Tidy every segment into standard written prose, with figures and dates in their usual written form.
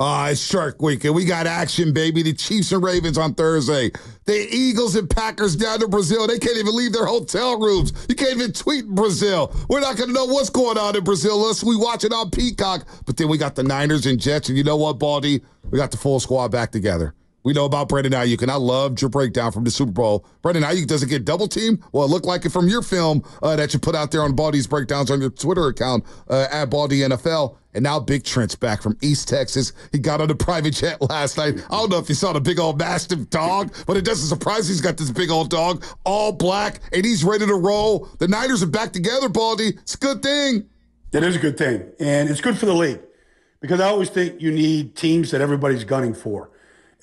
It's Shark Week, and we got action, baby. The Chiefs and Ravens on Thursday. The Eagles and Packers down to Brazil. They can't even leave their hotel rooms. You can't even tweet in Brazil. We're not going to know what's going on in Brazil unless we watch it on Peacock. But then we got the Niners and Jets, and you know what, Baldy? We got the full squad back together. We know about Brandon Aiyuk, and I loved your breakdown from the Super Bowl. Brandon Aiyuk doesn't get double teamed. Well, it looked like it from your film that you put out there on Baldy's breakdowns on your Twitter account at Baldy NFL. And now Big Trent's back from East Texas. He got on a private jet last night. I don't know if you saw the big old mastiff dog, but it doesn't surprise he's got this big old dog, all black, and he's ready to roll. The Niners are back together, Baldy. It's a good thing. It is a good thing, and it's good for the league because I always think you need teams that everybody's gunning for.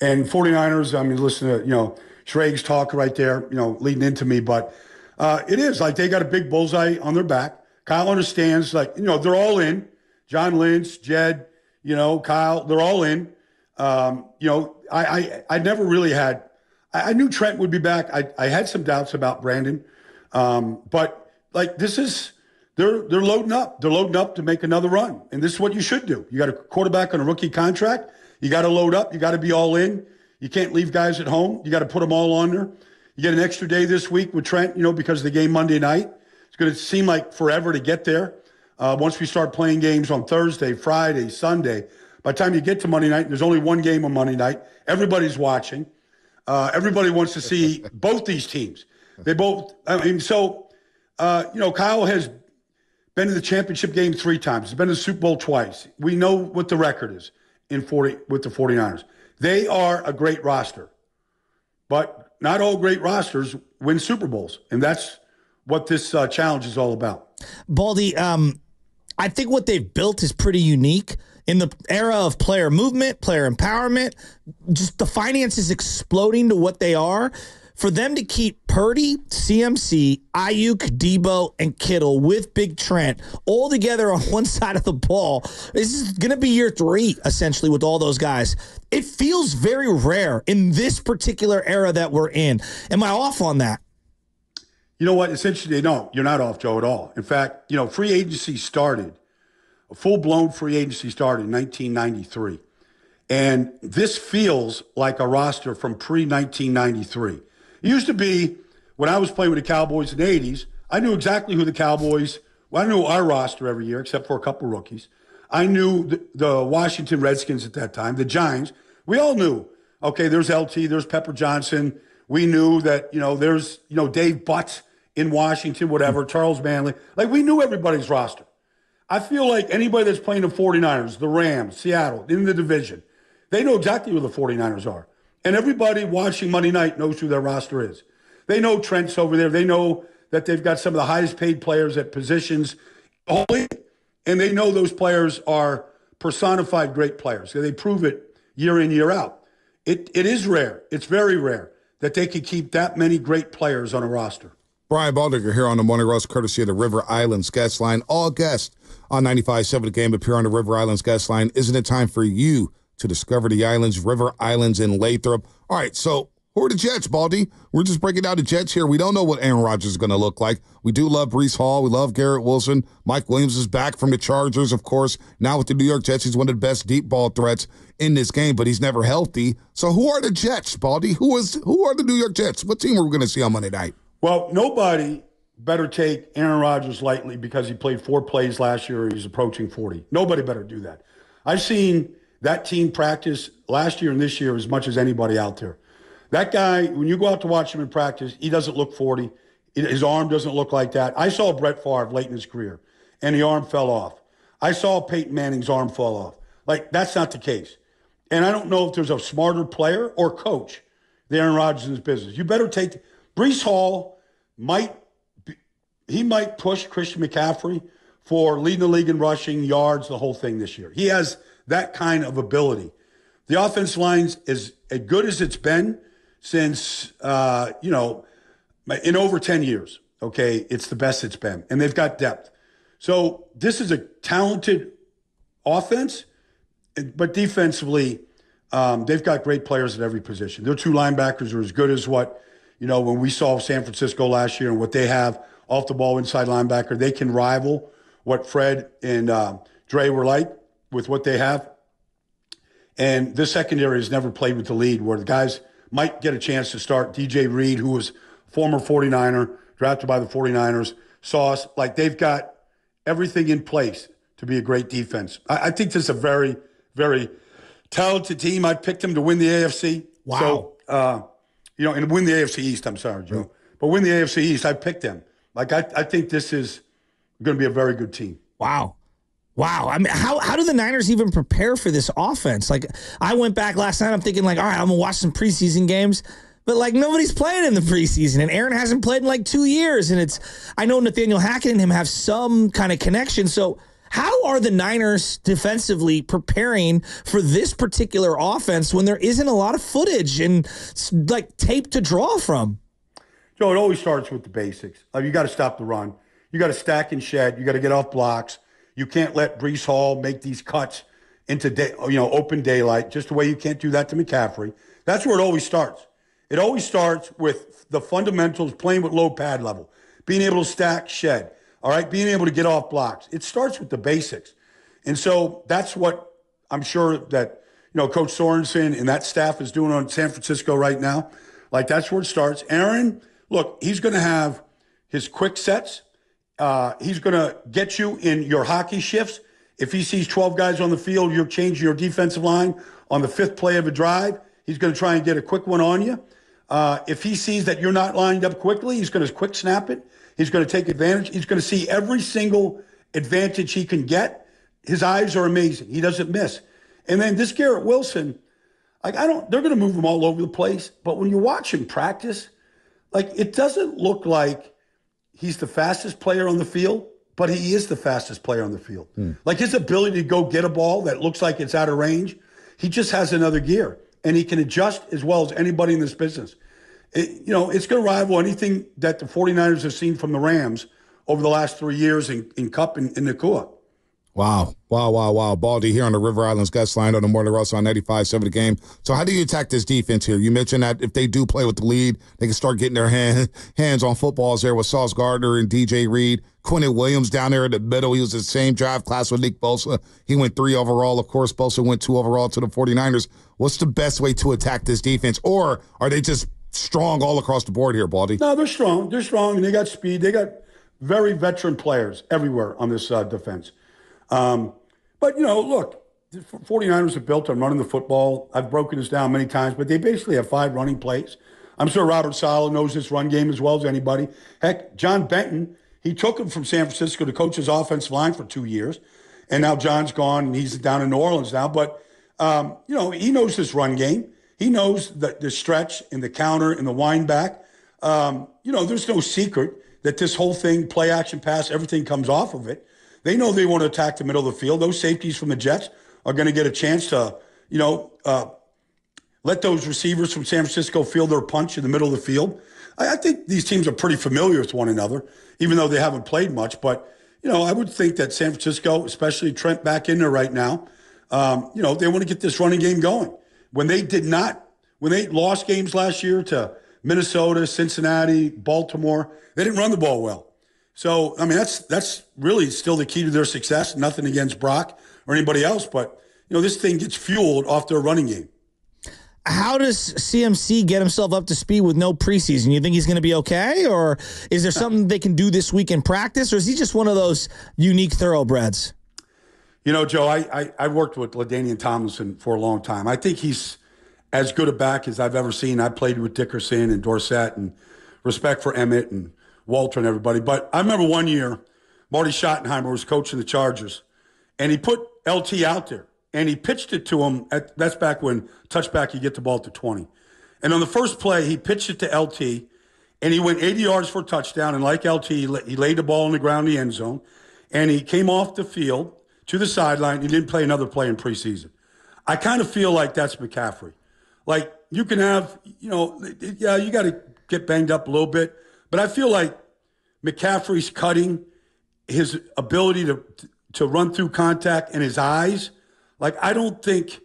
And 49ers, I mean, listen to, Schraig's talk right there, leading into me. But it is like they got a big bullseye on their back. Kyle understands, they're all in. John Lynch, Jed, Kyle, they're all in. I never really had – I knew Trent would be back. I had some doubts about Brandon. But, this is – they're loading up. They're loading up to make another run. And this is what you should do. You got a quarterback on a rookie contract. You got to load up. You got to be all in. You can't leave guys at home. You got to put them all on there. You get an extra day this week with Trent, because of the game Monday night. It's going to seem like forever to get there. Once we start playing games on Thursday, Friday, Sunday, by the time you get to Monday night, there's only one game on Monday night. Everybody's watching. Everybody wants to see both these teams. They both, Kyle has been to the championship game 3 times. He's been to the Super Bowl twice. We know what the record is with the 49ers. They are a great roster, but not all great rosters win Super Bowls, and that's what this challenge is all about. Baldy, I think what they've built is pretty unique in the era of player movement, player empowerment. Just the finances exploding to what they are. For them to keep Purdy, CMC, Aiyuk, Debo, and Kittle with Big Trent all together on one side of the ball, this is going to be year 3, essentially, with all those guys. It feels very rare in this particular era that we're in. Am I off on that? You know what? It's interesting. No, you're not off, Joe, at all. In fact, free agency started, a full-blown free agency started in 1993. And this feels like a roster from pre-1993. It used to be, when I was playing with the Cowboys in the 80s, I knew exactly who the Cowboys, I knew our roster every year, except for a couple rookies. I knew the Washington Redskins at that time, the Giants. We all knew, okay, there's LT, there's Pepper Johnson. We knew that, there's, Dave Butts in Washington, whatever, Charles Manley. We knew everybody's roster. I feel like anybody that's playing the 49ers, the Rams, Seattle, in the division, they know exactly who the 49ers are. And everybody watching Monday night knows who their roster is. They know Trent's over there. They know that they've got some of the highest paid players at positions. And they know those players are personified great players. They prove it year in, year out. It is rare. It's very rare that they can keep that many great players on a roster. Brian Baldinger here on the Morning Roast, courtesy of the River Islands Guest Line. All guests on 95.7 The Game appear on the River Islands Guest Line. Isn't it time for you to discover the islands, River Islands in Lathrop? All right, so who are the Jets, Baldy? We're just breaking down the Jets here. We don't know what Aaron Rodgers is going to look like. We do love Breece Hall. We love Garrett Wilson. Mike Williams is back from the Chargers, of course. Now with the New York Jets, he's one of the best deep ball threats in this game, but he's never healthy. So who are the Jets, Baldy? Who are the New York Jets? What team are we going to see on Monday night? Well, nobody better take Aaron Rodgers lightly because he played 4 plays last year. He's approaching 40. Nobody better do that. I've seen that team practice last year and this year as much as anybody out there. That guy, when you go out to watch him in practice, he doesn't look 40. His arm doesn't look like that. I saw Brett Favre late in his career, and the arm fell off. I saw Peyton Manning's arm fall off. That's not the case. And I don't know if there's a smarter player or coach than Aaron Rodgers in his business. You better take – Breece Hall might push Christian McCaffrey for leading the league in rushing, yards, the whole thing this year. He has that kind of ability. The offense line is as good as it's been since, in over 10 years, okay? It's the best it's been. And they've got depth. So this is a talented offense, but defensively, they've got great players at every position. Their 2 linebackers are as good as what, when we saw San Francisco last year and what they have off the ball inside linebacker. They can rival what Fred and Dre were like with what they have. And this secondary has never played with the lead, where the guys might get a chance to start. DJ Reed, who was former 49er, drafted by the 49ers, Sauce. Like, they've got everything in place to be a great defense. I think this is a very, very talented team. I picked them to win the AFC. Wow. So, and win the AFC East. I'm sorry, Joe. But win the AFC East, I picked them. Like, I think this is going to be a very good team. Wow. I mean, how do the Niners even prepare for this offense? Like, I went back last night, I'm thinking, like, all right, I'm going to watch some preseason games. But, like, nobody's playing in the preseason, and Aaron hasn't played in, like, 2 years. And I know Nathaniel Hackett and him have some kind of connection. So how are the Niners defensively preparing for this particular offense when there isn't a lot of footage and, like, tape to draw from? Joe, it always starts with the basics. You got to stop the run. You got to stack and shed. You got to get off blocks. You can't let Breece Hall make these cuts into open daylight, just the way you can't do that to McCaffrey. That's where it always starts. It always starts with the fundamentals, playing with low pad level, being able to stack, shed, all right, being able to get off blocks. It starts with the basics. And so that's what I'm sure that, Coach Sorensen and that staff is doing on San Francisco right now. Like, that's where it starts. Aaron, look, he's going to have his quick sets. He's going to get you in your hockey shifts. If he sees 12 guys on the field, you're changing your defensive line on the 5th play of a drive. He's going to try and get a quick one on you. If he sees that you're not lined up quickly, he's going to quick snap it. He's going to take advantage. He's going to see every single advantage he can get. His eyes are amazing. He doesn't miss. And then this Garrett Wilson, they're going to move him all over the place. But when you watch him practice, like, it doesn't look like he's the fastest player on the field, but he is the fastest player on the field. Like, his ability to go get a ball that looks like it's out of range, he just has another gear. And he can adjust as well as anybody in this business. It's going to rival anything that the 49ers have seen from the Rams over the last 3 years in Cup and in Nakua. Wow. Baldy here on the River Islands guest line on the Morning Russell on 95.7 The Game. So how do you attack this defense here? You mentioned that if they do play with the lead, they can start getting their hands on footballs there with Sauce Gardner and DJ Reed. Quinnen Williams down there in the middle. He was the same draft class with Nick Bosa. He went 3 overall. Of course, Bosa went 2 overall to the 49ers. What's the best way to attack this defense? Or are they just strong all across the board here, Baldy? No, they're strong. They're strong, and they got speed. They got very veteran players everywhere on this defense. But, look, the 49ers are built on running the football. I've broken this down many times, but they basically have 5 running plays. I'm sure Robert Saleh knows this run game as well as anybody. Heck, John Benton, he took him from San Francisco to coach his offensive line for 2 years. And now John's gone, and he's down in New Orleans now. But, he knows this run game. He knows the stretch and the counter and the wind back. There's no secret that this whole thing, play, action, pass, everything comes off of it. They know they want to attack the middle of the field. Those safeties from the Jets are going to get a chance to, let those receivers from San Francisco feel their punch in the middle of the field. I think these teams are pretty familiar with one another, even though they haven't played much. But, I would think that San Francisco, especially Trent back in there right now, they want to get this running game going. When they lost games last year to Minnesota, Cincinnati, Baltimore, they didn't run the ball well. So, I mean, that's really still the key to their success. Nothing against Brock or anybody else, but, this thing gets fueled off their running game. How does CMC get himself up to speed with no preseason? You think he's going to be okay? Or is there something they can do this week in practice? Or is he just one of those unique thoroughbreds? Joe, I worked with LaDainian Tomlinson for a long time. I think he's as good a back as I've ever seen. I played with Dickerson and Dorsett, and respect for Emmett and Walter and everybody. But I remember one year, Marty Schottenheimer was coaching the Chargers, and he put LT out there, and he pitched it to him. That's back when touchback, you get the ball to 20. And on the first play, he pitched it to LT, and he went 80 yards for a touchdown. And like LT, he laid the ball on the ground in the end zone, and he came off the field to the sideline. He didn't play another play in preseason. I kind of feel like that's McCaffrey. Like, you can have, you got to get banged up a little bit. But I feel like McCaffrey's cutting, his ability to run through contact, and his eyes, like, I don't think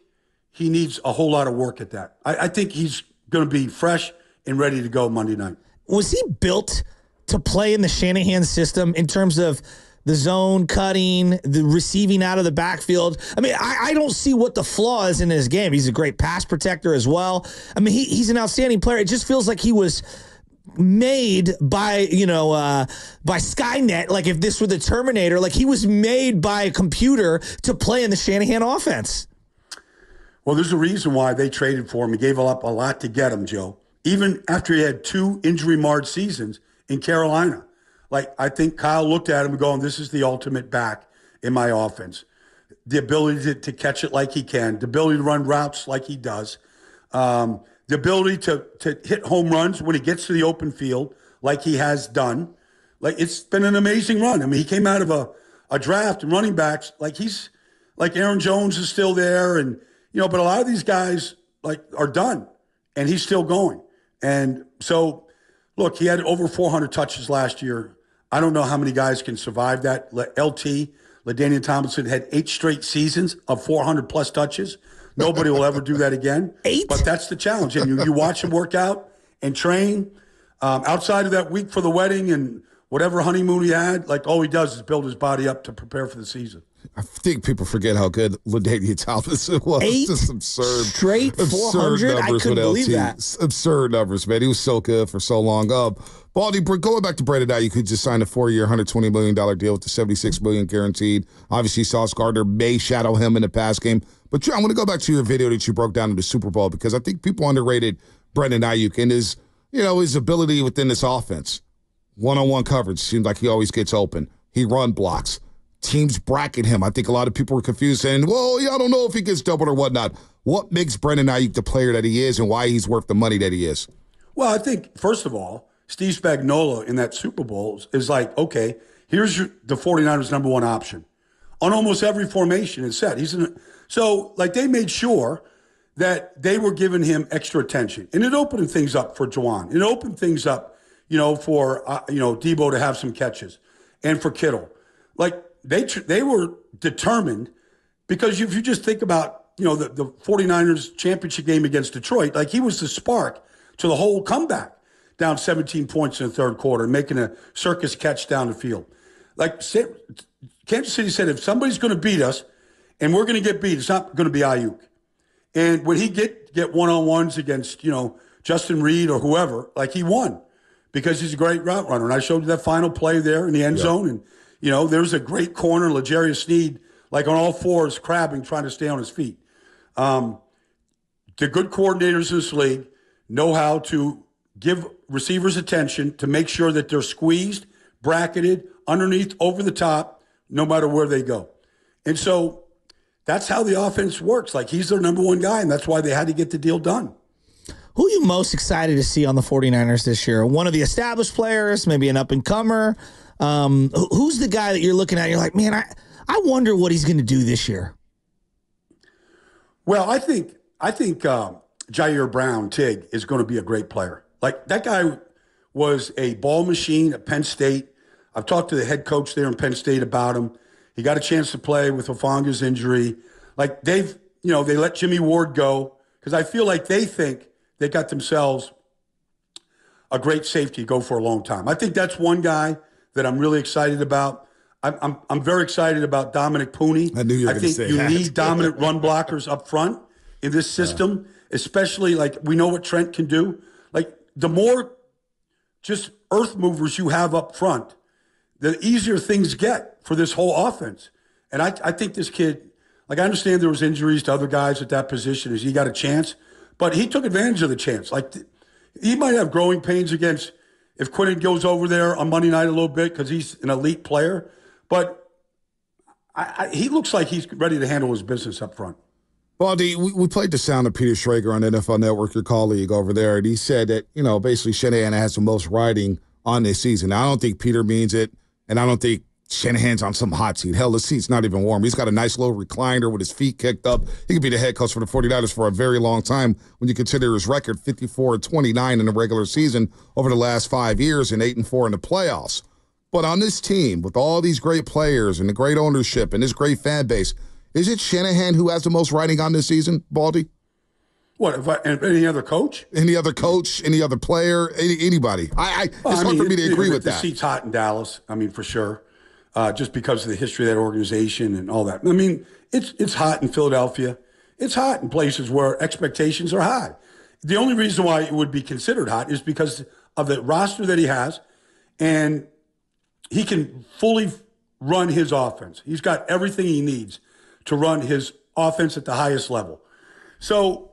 he needs a whole lot of work at that. I think he's going to be fresh and ready to go Monday night. Was he built to play in the Shanahan system in terms of the zone cutting, the receiving out of the backfield. I mean, I don't see what the flaw is in his game. He's a great pass protector as well. I mean, he's an outstanding player. It just feels like he was made by by Skynet. Like if this were the Terminator, like he was made by a computer to play in the Shanahan offense. Well, there's a reason why they traded for him. He gave up a lot to get him, Joe. Even after he had 2 injury-marred seasons in Carolina. Like, I think Kyle looked at him and going, this is the ultimate back in my offense. The ability to catch it like he can. The ability to run routes like he does. The ability to hit home runs when he gets to the open field like he has done. Like, it's been an amazing run. I mean, he came out of a draft and running backs. Like, Aaron Jones is still there and, but a lot of these guys are done, and he's still going. And so, look, he had over 400 touches last year. I don't know how many guys can survive that. LaDainian Tomlinson had 8 straight seasons of 400-plus touches. Nobody will ever do that again. 8? But that's the challenge. And you watch him work out and train. Outside of that week for the wedding and whatever honeymoon he had, all he does is build his body up to prepare for the season. I think people forget how good LaDainian Tomlinson was. 8 just absurd. Straight 400? I couldn't believe that. Absurd numbers, man. He was so good for so long. Baldy, going back to Brandon Aiyuk, who just signed a 4-year, $120 million deal with the $76 million guaranteed. Obviously, Sauce Gardner may shadow him in the pass game. But I want to go back to your video that you broke down in the Super Bowl because I think people underrated Brandon Aiyuk and his ability within this offense. One-on-one coverage seems like he always gets open. He run blocks. Teams bracket him. I think a lot of people were confused saying, well, I don't know if he gets doubled or whatnot. What makes Brandon Aiyuk the player that he is and why he's worth the money that he is? Well, I think, first of all, Steve Spagnuolo in that Super Bowl is like, okay, here's the 49ers' number one option. On almost every formation it's set. They made sure that they were giving him extra attention. And it opened things up for Juwan. It opened things up, for, Debo to have some catches and for Kittle. They were determined because if you just think about, the 49ers championship game against Detroit, he was the spark to the whole comeback, down 17 points in the third quarter, making a circus catch down the field. Kansas City said, if somebody's going to beat us and we're going to get beat, it's not going to be Aiyuk. And when he get one-on-ones against, Justin Reed or whoever, he won because he's a great route runner. And I showed you that final play there in the end zone. And, there's a great corner, L'Jarius Sneed, on all fours, crabbing, trying to stay on his feet. The good coordinators in this league know how to give receivers attention to make sure that they're squeezed, bracketed, underneath, over the top, no matter where they go. And so that's how the offense works. He's their number one guy, and that's why they had to get the deal done. Who are you most excited to see on the 49ers this year? One of the established players, maybe an up-and-comer? Who's the guy that you're looking at and you're like, man, I wonder what he's going to do this year? Well, I think Jair Brown, Tig, is going to be a great player. That guy was a ball machine at Penn State. I've talked to the head coach there in Penn State about him. He got a chance to play with Ofanga's injury. They let Jimmy Ward go because I feel like they think they got themselves a great safety to go for a long time. I think that's one guy that I'm really excited about. I'm very excited about Dominic Pooney. I knew you were going to say that. I think you need dominant run blockers up front in this system, especially we know what Trent can do. The more just earth movers you have up front, the easier things get for this whole offense. And I think this kid, I understand there was injuries to other guys at that position as he got a chance, but he took advantage of the chance. He might have growing pains against if Quinnen goes over there on Monday night a little bit because he's an elite player, but he looks like he's ready to handle his business up front. Baldy, we played the sound of Peter Schrager on NFL Network, your colleague over there, and he said that, basically Shanahan has the most riding on this season. Now, I don't think Peter means it, and I don't think Shanahan's on some hot seat. Hell, the seat's not even warm. He's got a nice little recliner with his feet kicked up. He could be the head coach for the 49ers for a very long time when you consider his record 54-29 in the regular season over the last 5 years and 8-4 in the playoffs. But on this team, with all these great players and the great ownership and this great fan base, is it Shanahan who has the most riding on this season, Baldy? What, any other coach? Any other coach, any other player, anybody. It's hard for me to agree with that. The seat's hot in Dallas, for sure. just because of the history of that organization and all that. I mean, it's hot in Philadelphia. It's hot in places where expectations are high. The only reason why it would be considered hot is because of the roster that he has, and he can fully run his offense. He's got everything he needs to run his offense at the highest level. So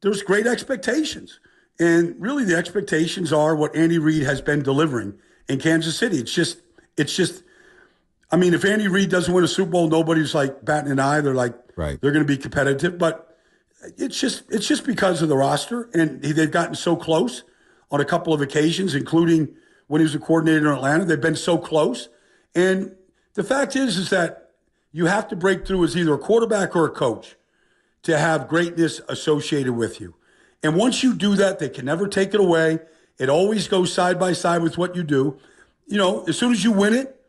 there's great expectations. And really the expectations are what Andy Reid has been delivering in Kansas City. It's just, I mean, if Andy Reid doesn't win a Super Bowl, nobody's like batting an eye. They're like, right, they're going to be competitive. But it's just because of the roster. And they've gotten so close on a couple of occasions, including when he was a coordinator in Atlanta. They've been so close. And the fact is that you have to break through as either a quarterback or a coach to have greatness associated with you. And once you do that, they can never take it away. It always goes side by side with what you do. You know, as soon as you win it,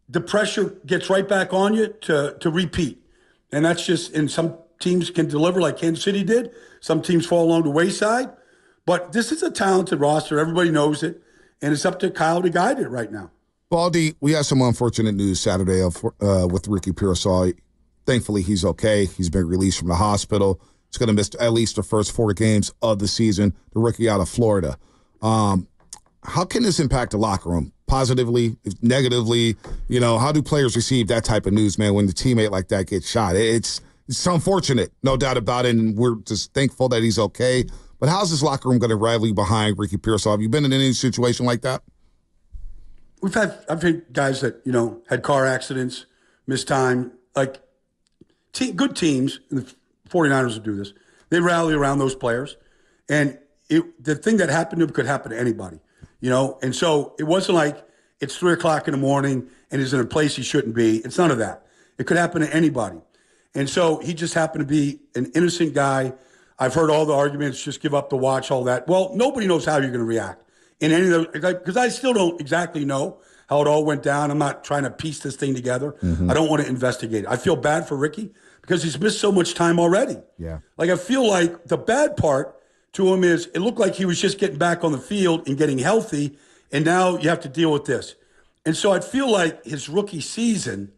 the pressure gets right back on you to repeat. And that's just, and some teams can deliver like Kansas City did. Some teams fall along the wayside. But this is a talented roster. Everybody knows it. And it's up to Kyle to guide it right now. Baldy, we had some unfortunate news Saturday with Ricky Pearsall. Thankfully, he's okay. He's been released from the hospital. He's going to miss at least the first 4 games of the season. The rookie out of Florida. How can this impact the locker room? Positively, negatively? You know, how do players receive that type of news, man, when the teammate like that gets shot? It's unfortunate, no doubt about it, and we're just thankful that he's okay. But how's this locker room going to rally behind Ricky Pearsall? Have you been in any situation like that? I've had guys that, you know, had car accidents, missed time. Like, good teams, and the 49ers will do this, they rally around those players. And the thing that happened to him could happen to anybody, you know? And so it wasn't like it's 3 o'clock in the morning and he's in a place he shouldn't be. It's none of that. It could happen to anybody. And so he just happened to be an innocent guy. I've heard all the arguments, just give up the watch, all that. Well, nobody knows how you're going to react in any of those, because I still don't exactly know how it all went down. I'm not trying to piece this thing together. Mm-hmm. I don't want to investigate it. I feel bad for Ricky because he's missed so much time already. Yeah. Like, I feel like the bad part to him is it looked like he was just getting back on the field and getting healthy, and now you have to deal with this. And so I feel like his rookie season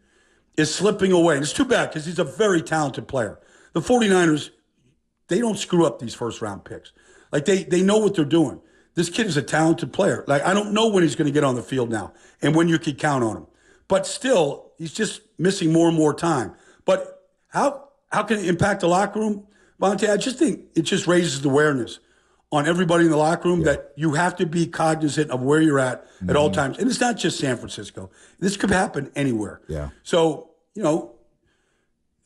is slipping away. And it's too bad because he's a very talented player. The 49ers, they don't screw up these first-round picks. Like, they know what they're doing. This kid is a talented player. Like, I don't know when he's going to get on the field now and when you can count on him. But still, he's just missing more and more time. But how can it impact the locker room, Monte? I just think it just raises the awareness on everybody in the locker room that you have to be cognizant of where you're at all times. And it's not just San Francisco. This could happen anywhere. Yeah. So, you know,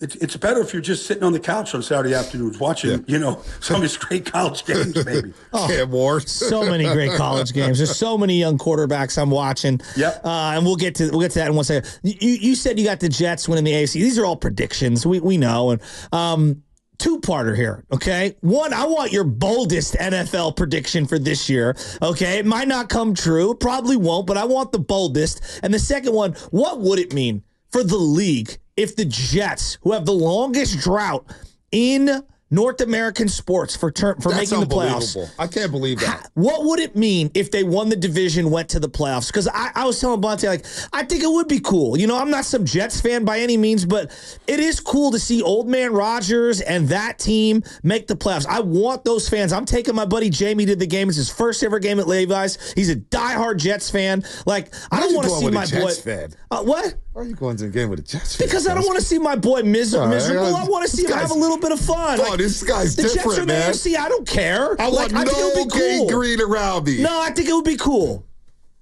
it's better if you're just sitting on the couch on Saturday afternoons watching, you know, some of these great college games, maybe. So many great college games. There's so many young quarterbacks I'm watching. Yep. And we'll get to that in one second. You said you got the Jets winning the AFC. These are all predictions. We know. And two-parter here, okay? One, I want your boldest NFL prediction for this year, okay? It might not come true. It probably won't, but I want the boldest. And the second one, what would it mean for the league if the Jets, who have the longest drought in North American sports for making the playoffs. I can't believe that. What would it mean if they won the division, went to the playoffs? Because I was telling Bonte, like, I think it would be cool. You know, I'm not some Jets fan by any means, but it is cool to see old man Rodgers and that team make the playoffs. I want those fans. I'm taking my buddy Jamie to the game. It's his first ever game at Levi's. He's a diehard Jets fan. Like, I don't want to see my boy. What? Why are you going to the game with a Jets fan? Because I don't want to see my boy miserable. I want to see him have a little bit of fun. Oh, this guy's the different, Jets are man. the AFC. I don't care. I want no gang green around me. No, I think it would be cool.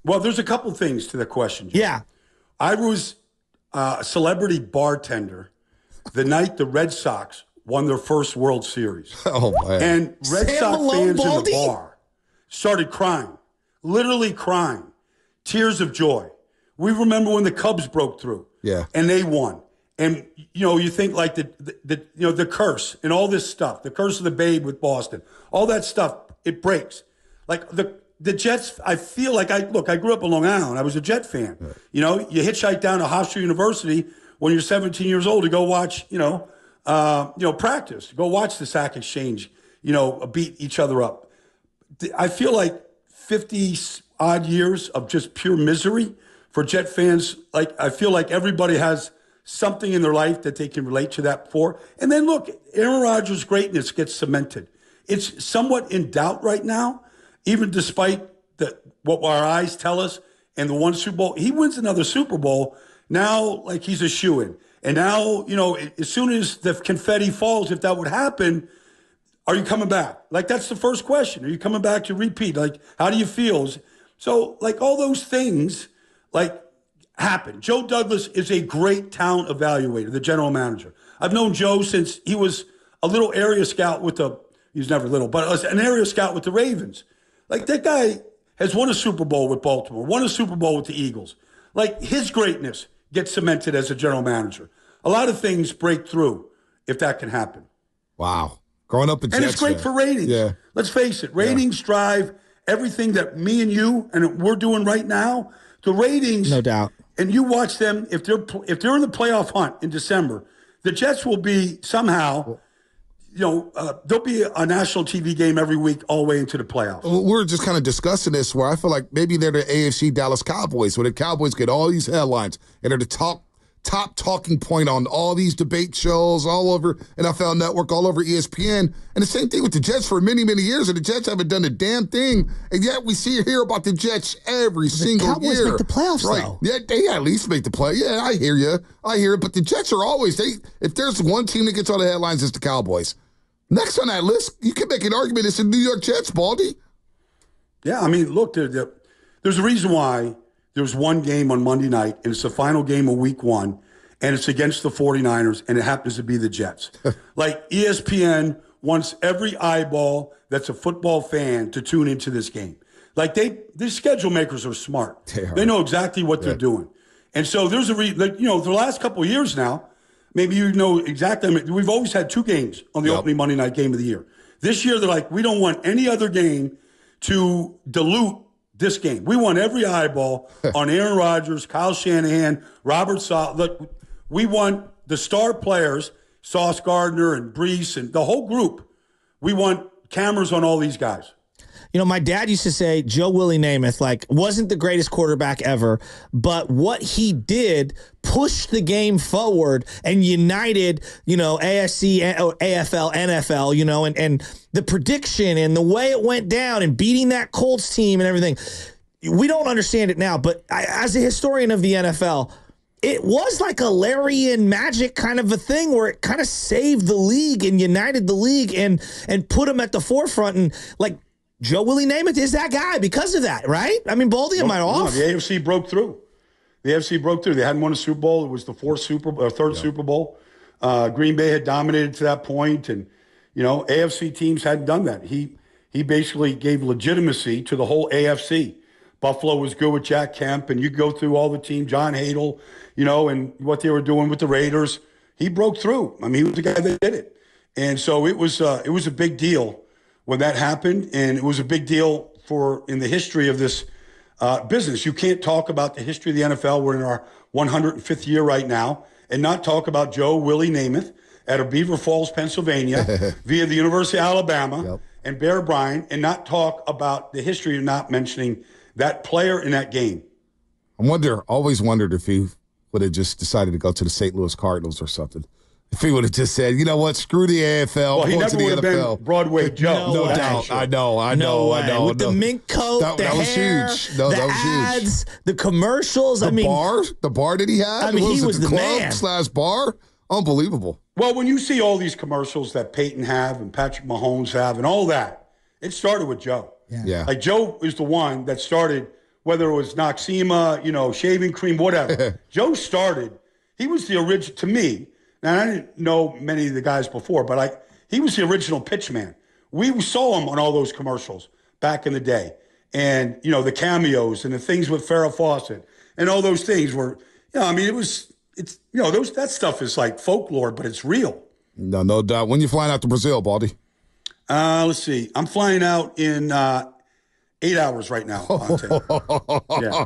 Well, there's a couple things to the question, John. Yeah. I was a celebrity bartender the night the Red Sox won their first World Series. Oh, man. And Red Sox fans Baldy? in the bar started crying, literally crying, tears of joy. We remember when the Cubs broke through. Yeah. And they won. And, you know, you think like the curse and all this stuff, the curse of the Babe with Boston, all that stuff, it breaks. Like the Jets, I feel like I grew up in Long Island. I was a Jet fan. Right. You know, you hitchhike down to Hofstra University when you're 17 years old to go watch, practice, go watch the Sack Exchange, beat each other up. I feel like 50 odd years of just pure misery for Jet fans, like I feel like everybody has something in their life that they can relate to that for. And then look, Aaron Rodgers' greatness gets cemented. It's somewhat in doubt right now, even despite what our eyes tell us and the one Super Bowl. He wins another Super Bowl. Now, like he's a shoo-in. And now, as soon as the confetti falls, if that would happen, are you coming back? Like, that's the first question. Are you coming back to repeat? Like, how do you feel? So, like, all those things, like, happen. Joe Douglas is a great talent evaluator, the general manager. I've known Joe since he was a little area scout he's never little, but an area scout with the Ravens. Like, that guy has won a Super Bowl with Baltimore, won a Super Bowl with the Eagles. Like, his greatness gets cemented as a general manager. A lot of things break through if that can happen. Wow. Growing up in Jets, and it's great for ratings. Yeah. Let's face it. Ratings drive everything that me and you and we're doing right now. The ratings. No doubt. And you watch them, if they're in the playoff hunt in December, the Jets will be somehow, there'll be a national TV game every week all the way into the playoffs. We're just kind of discussing this where I feel like maybe they're the AFC Dallas Cowboys, where the Cowboys get all these headlines and they're the top talking point on all these debate shows all over NFL Network, all over ESPN. And the same thing with the Jets for many, many years. And the Jets haven't done a damn thing. And yet we hear about the Jets every single year. The Cowboys make the playoffs, though. Yeah, they at least make the play. Yeah, I hear you. I hear it. But the Jets are always, if there's one team that gets all the headlines, it's the Cowboys. Next on that list, you can make an argument it's the New York Jets, Baldy. Yeah, I mean, look, there's a reason why there's one game on Monday night, and it's the final game of week one, and it's against the 49ers, and it happens to be the Jets. Like, ESPN wants every eyeball that's a football fan to tune into this game. Like, these schedule makers are smart. They know exactly what they're doing. And so there's the last couple of years now, maybe you know exactly. I mean, we've always had two games on the opening Monday night game of the year. This year, they're like, we don't want any other game to dilute this game. We want every eyeball on Aaron Rodgers, Kyle Shanahan, Robert Saleh. Look, we want the star players, Sauce Gardner and Brees and the whole group. We want cameras on all these guys. My dad used to say Joe Willie Namath, wasn't the greatest quarterback ever, but what he did pushed the game forward and united, AFC, AFL, NFL, and the prediction and the way it went down and beating that Colts team and everything. We don't understand it now, but as a historian of the NFL, it was like a Larry and Magic kind of a thing where it kind of saved the league and united the league and put them at the forefront. And Joe Willie Namath is that guy because of that, right? I mean, Baldy, am I off? The AFC broke through. They hadn't won a Super Bowl. It was the third Super Bowl. Green Bay had dominated to that point, and AFC teams hadn't done that. He basically gave legitimacy to the whole AFC. Buffalo was good with Jack Kemp, and you go through all the team, John Hadle, and what they were doing with the Raiders. He broke through. I mean, he was the guy that did it, and so it was a big deal when that happened, and it was a big deal in the history of this business. You can't talk about the history of the NFL. We're in our 105th year right now, and not talk about Joe Willie Namath out of Beaver Falls, Pennsylvania, via the University of Alabama, and Bear Bryant, and not talk about the history of not mentioning that player in that game. Always wondered if he would have just decided to go to the St. Louis Cardinals or something. If he would have just said, you know what, screw the AFL, well, he never to the would have NFL. been Broadway Joe. No doubt. Sure. I know. With the mink coat, the that was hair, huge. No, the that was ads, huge. the commercials. The bar that he had. I mean, he was the man. /bar. Unbelievable. Well, when you see all these commercials that Peyton have and Patrick Mahomes have and all that, it started with Joe. Yeah. Like, Joe is the one that started, whether it was Noxema, shaving cream, whatever. Joe started. He was the original, to me. Now, I didn't know many of the guys before, but he was the original pitch man. We saw him on all those commercials back in the day. And, the cameos and the things with Farrah Fawcett and all those things were, that stuff is like folklore, but it's real. No doubt. When you flying out to Brazil, Baldy? Let's see. I'm flying out in 8 hours right now on tape. Yeah.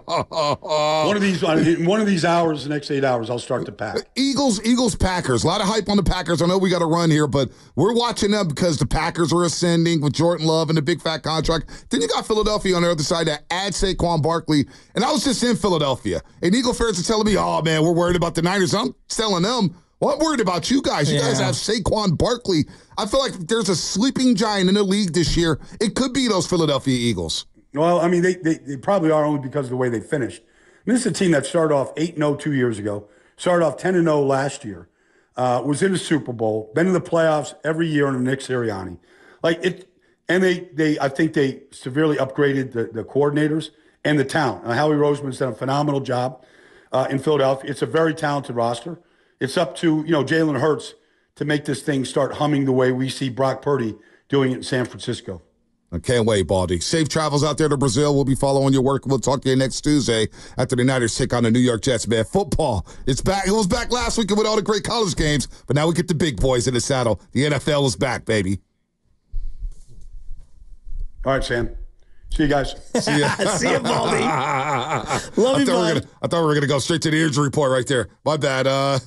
One of these hours, the next 8 hours, I'll start to pack. Eagles, Packers. A lot of hype on the Packers. I know we got to run here, but we're watching them because the Packers are ascending with Jordan Love and the big fat contract. Then you got Philadelphia on the other side that add Saquon Barkley. And I was just in Philadelphia. And Eagle fans are telling me, oh, man, we're worried about the Niners. I'm telling them, well, I'm worried about you guys. You guys have Saquon Barkley. I feel like there's a sleeping giant in the league this year. It could be those Philadelphia Eagles. Well, I mean, they probably are only because of the way they finished. And this is a team that started off 8-0 2 years ago, started off 10-0 last year, was in the Super Bowl, been in the playoffs every year under Nick Sirianni. And I think they severely upgraded the coordinators and the talent. Howie Roseman's done a phenomenal job in Philadelphia. It's a very talented roster. It's up to, Jalen Hurts to make this thing start humming the way we see Brock Purdy doing it in San Francisco. I can't wait, Baldy. Safe travels out there to Brazil. We'll be following your work. We'll talk to you next Tuesday after the Niners take on the New York Jets, man. Football, it's back. It was back last week with all the great college games, but now we get the big boys in the saddle. The NFL is back, baby. All right, Sam. See you guys. See ya. See you, Baldy. Love you, bud. I thought we were going to go straight to the injury report right there. My bad.